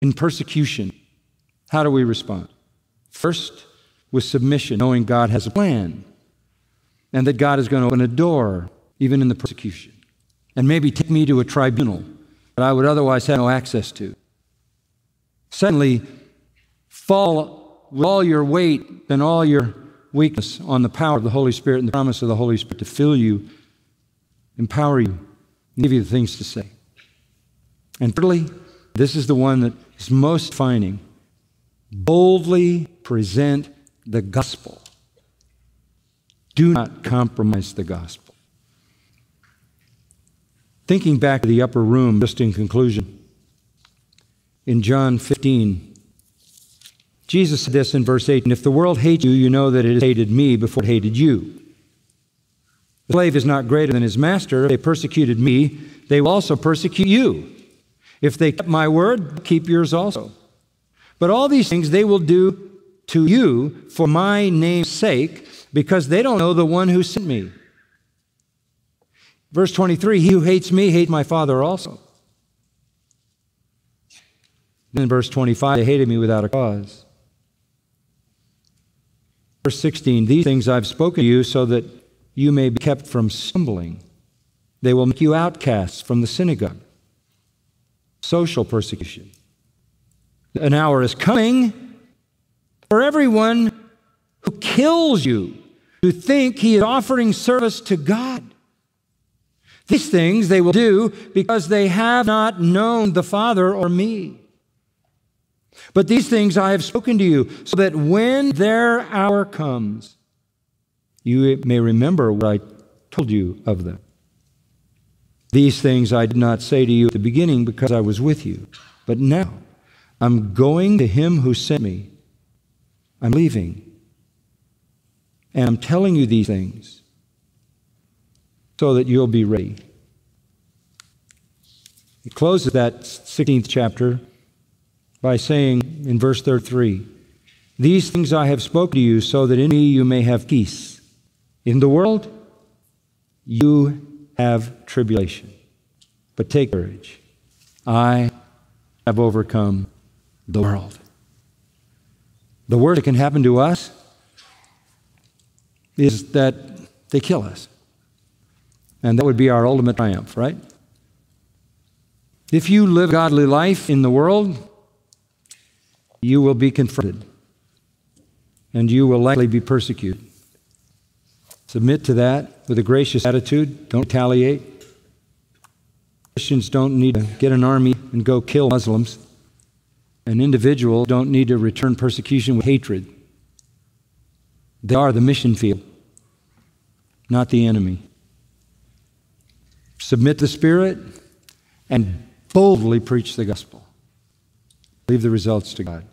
In persecution, how do we respond? First, with submission, knowing God has a plan and that God is going to open a door even in the persecution and maybe take me to a tribunal that I would otherwise have no access to. Secondly, fall with all your weight and all your weakness on the power of the Holy Spirit and the promise of the Holy Spirit to fill you, empower you, and give you the things to say. And thirdly, this is the one that is most defining. Boldly present the gospel. Do not compromise the gospel. Thinking back to the upper room, just in conclusion, in John 15, Jesus said this in verse 18, "If the world hates you, you know that it has hated me before it hated you. The slave is not greater than his master. If they persecuted me, they will also persecute you. If they keep my word, keep yours also. But all these things they will do to you for my name's sake, because they don't know the one who sent me." Verse 23, "He who hates me hates my Father also." Then in verse 25, "They hated me without a cause." Verse 16, "These things I've spoken to you so that you may be kept from stumbling. They will make you outcasts from the synagogue." Social persecution. An hour is coming for everyone who kills you to think he is offering service to God. These things they will do because they have not known the Father or me. But these things I have spoken to you, so that when their hour comes, you may remember what I told you of them. These things I did not say to you at the beginning because I was with you. But now I'm going to him who sent me. I'm leaving. And I'm telling you these things so that you'll be ready. He closes that 16th chapter by saying in verse 33, "These things I have spoken to you so that in me you may have peace. In the world you have tribulation. But take courage. I have overcome the world." The worst that can happen to us is that they kill us. And that would be our ultimate triumph, right? If you live a godly life in the world, you will be confronted. And you will likely be persecuted. Submit to that with a gracious attitude. Don't retaliate. Christians don't need to get an army and go kill Muslims. An individual don't need to return persecution with hatred. They are the mission field, not the enemy. Submit to the Spirit and boldly preach the gospel. Leave the results to God.